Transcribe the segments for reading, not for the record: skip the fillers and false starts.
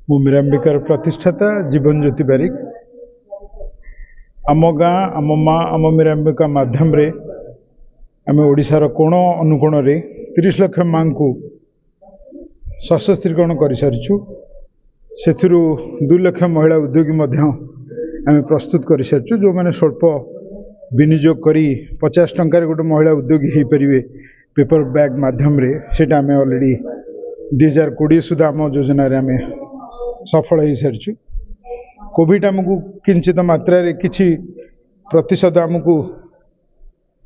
मु मीरांबिकार प्रतिष्ठाता जीवन ज्योति बारिक आम गाँ आम माँ आम मीरांबिका माध्यम रे आम ओडिशार कोण अनुकोण रे 30 लाख माँ को सशस्त्रीकरण कर सारिछु। सेथिरु 2 लाख महिला उद्योगी मध्य आम प्रस्तुत कर सारिछु, जो माने स्वल्प विनियोग करी 50 टंकार गोटे महिला उद्योगी हो पारे पेपर बैग माध्यम रे सेटा आम ऑलरेडी 2020 सुधा आम योजना रे आम सफल हो सारी। कोविड आमको किंचित मात्रा रे किछि प्रतिशत आमको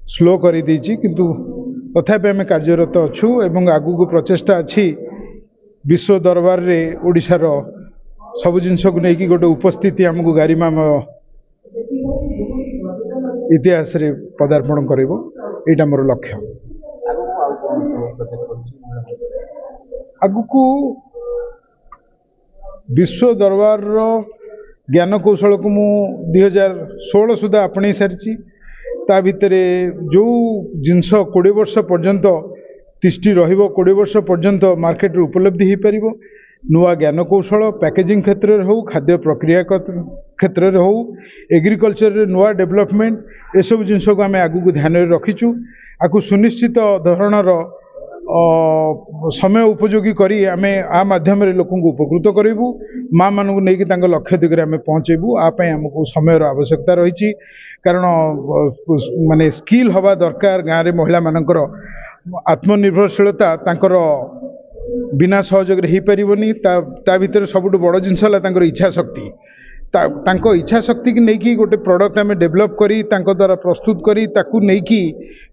स्लो कर देछि, किंतु तथापि आम कार्यरत अच्छु एवं आगु प्रचेष्टा अच्छी विश्व दरबार रे ओडिशार सब जिनस को लेकिन गोटे उपस्थिति आमको गारिमामय इतिहास रे पदार्पण करिवो, एटा मोर लक्ष्य। आगु विश्व दरबार ज्ञान कौशल को मु 2016 सुधा आपणे सारी। ता भितर जो जिनस 20 वर्ष पर्यंत तिष्टि रहिबो, 20 वर्ष पर्यंत मार्केट रे उपलब्धि हो पारिबो। नुआ ज्ञान कौशल पैकेजिंग क्षेत्र रे हो, खाद्य प्रक्रिया क्षेत्र रे हो, एग्रीकल्चर रे नुआ डेवलपमेंट, ए सब जिनस को आम आगु ध्यान रे रखिचु। आकु सुनिश्चित धरणर समय उपयोगी करी आमे आ माध्यम रे लोकन को उपकृत करिवु, माँ मानू नहीं कि लक्ष्य दिगरे आमे पहुँचेबू। आपई आमको समय आवश्यकता रही, कारण माने स्किल हवा दरकार। गाँव रे महिला मानकर आत्मनिर्भरशीलता तांकर बिना सहयोग रे ही परिबनी। ता भीतर सबुठ बड़ जिनस हला तांकर इच्छा शक्ति। तांको इच्छा शक्ति की नहीं गोटे प्रोडक्ट आम डेवलप करी तांको द्वारा प्रस्तुत करी ताकू नहीं कि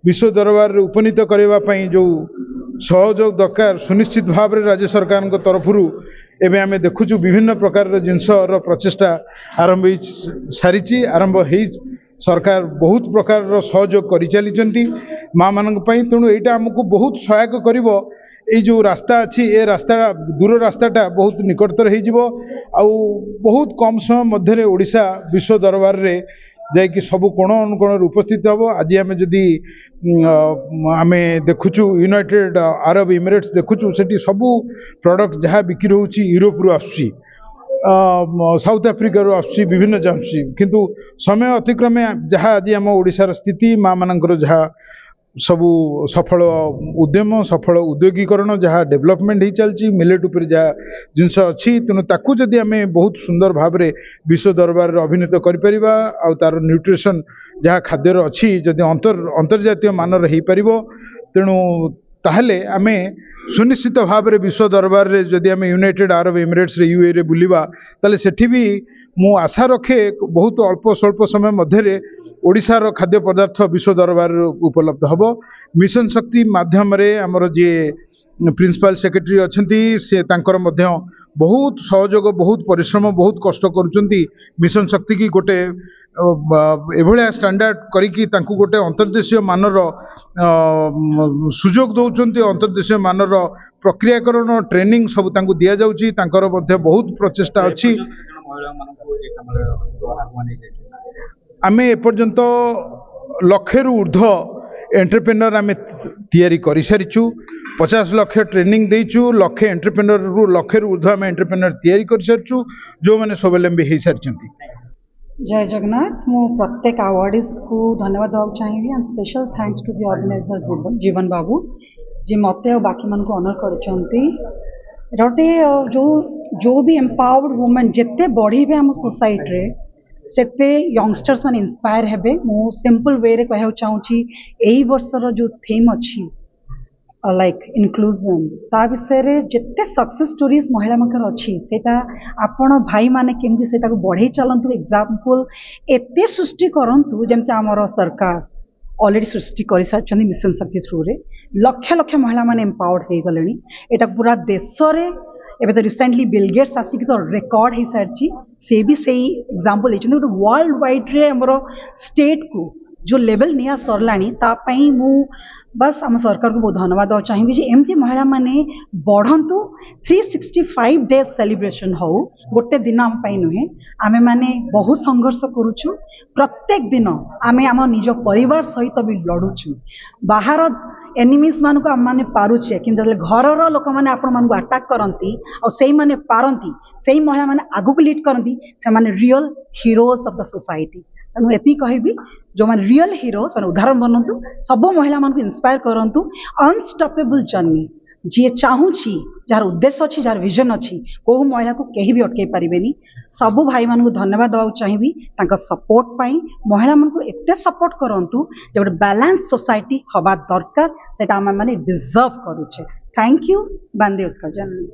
विश्व दरबार रे उपनीत करबा पई जो सहयोग दरकार, सुनिश्चित भाव रे राज्य सरकार तरफरु एवं आम देखुचु विभिन्न प्रकार जिनस प्रचेषा आरंभ सारी। आरंभ हो सरकार बहुत प्रकार सहयोग कर चली माँ मान। तेणु यहाँ आमको बहुत सहायक कर जो रास्ता अच्छी, ए रास्ता दूर रास्ताटा बहुत निकटतर हो बहुत कम समय मध्य ओडिशा विश्व दरबार रे जाकि सब कोण अनुकोण उपस्थित हम। आज आम जदि आम देखुचु यूनाइटेड अरब इमिरेट्स देखुचु, सेठी सबू प्रोडक्ट जहाँ बिक्री होची यूरोप रु आसुची, साउथ आफ्रिका रु आसुची, विभिन्न जाऊँगी, किंतु समय अतिक्रमे जहाँ आज आम ओडिशार स्थिति माँ मानकर जहाँ सबू सफल उद्यम सफल उद्योगीकरण जहाँ डेवलपमेंट हो चलती, मिलेट उपर जहाँ जिनस अच्छी, तेणु ताकू जदि आम बहुत सुंदर भाव में विश्व दरबार अभिनीत करिपरिबा आ तार न्यूट्रिशन जहाँ खाद्यर अच्छी जदि अंतर्जातीय मानर हो पार, तेणु ताहले आमे सुनिश्चित भाव में विश्व दरबार रे जदि आम यूनाइटेड अरब इमिरेट्स रे यूए रे बुलिबा ताले सेठी भी मु आशा रखे बहुत अल्प स्वल्प समय मध्य ओडिशार खाद्य पदार्थ विश्व दरबार उपलब्ध हबो। मिशन शक्ति माध्यम रे हमर जे प्रिंसिपल सेक्रेटरी अछंती से तांकर मध्य बहुत सहयोग बहुत परिश्रम बहुत कष्ट करुचंती। मिशन शक्ति की गोटे एभलिया स्टैंडर्ड करिकी तांकु गोटे अंतर्देशीय मानर सुजोग दौचंती, अंतर्देशीय मानर प्रक्रियाकरण ट्रेनिंग सब तांकु दिया जाउची। तांकर मध्य बहुत प्रचेष्टा अछि। आमे एपर्यंत लक्षे रु ऊर्ध्व एंटरप्रेन्योर आमे तैयारी करि सारिछु। 50 लाख ट्रेनिंग देइछु, लक्षे एंटरप्रेन्योर रु लक्षे रु ऊर्ध्व आमे एंटरप्रेन्योर तैयारी करि सारिछु, जो माने स्वावलंबी हो सारिछंती। जय जगन्नाथ। मु प्रत्येक अवार्डीज को धन्यवाद देवा चाहिए and special thanks to the organiser Jeevan Babu जी मते और बाकी मन को ऑनर करछंती। रोटे जो भी एम्पावर्ड वुमेन जिते बढ़िबे हम सोसाइटी रे सेते यंगस्टर्स मान इंस्पायर हेबे। मु सिंपल वे रे कहउ चाहूची एही वर्षर जो थीम अछि लाइक इनक्लूजन, ता विषय रे जिते सक्सेस स्टोरीज महिला मनकर अछि सेटा आपण भाई माने केमति सेटा को बढ़े चलंतु। एग्जांपल एते सृष्टि करंतु जेमति हमर सरकार ऑलरेडी सृष्टि कर सारछनी मिशन शक्ति थ्रू रे लक्ष लक्ष महिला माने एम्पावर्ड हो गलेनी। एटा पूरा देश रे एबे तो रिसेंटली बिल गेट्स आसिक तो रिकॉर्ड हो सारी से भी सही एग्जांपल वर्ल्ड वाइड रे हमरो स्टेट को जो लेवल निया सरलाणी तापाई मु बस आम सरकार को बहुत धन्यवाद देवा चाहिए जे एमती महिला माने बढ़ंतु 365 डेज सेलिब्रेशन हो गोटे दिन आम पाई नुहे आमे माने बहुत संघर्ष करूछु प्रत्येक दिन आमे आम निज परिवार सहित भी लड़ुछु बाहर एनिमीज मान को आम माने पारुछे किंतु घर लोक माने आपण मान को अटैक करंती और सेई माने पारंती सेई महिला माने आगु को लीड करंती से माने real heroes of the society तेणु एति कहबी जो मैंने रियल हीरो से उदाहरण बनतु सब महिला मान को इंस्पायर करंतु अनस्टॉपेबल जर्नी जी चाहूँगी जार उद्देश्य अच्छी जार विजन अच्छी को महिला को कहीं भी अटकई पारिबेनी सबू भाई मान को धन्यवाद देवा चाहिए सपोर्ट पाई महिला मान को एते सपोर्ट करंतु जे गोटे बैलेंस सोसाइटी हवा दरकार सेटा आम माने डिजर्व करूचे thank you Vande Utkal Janani.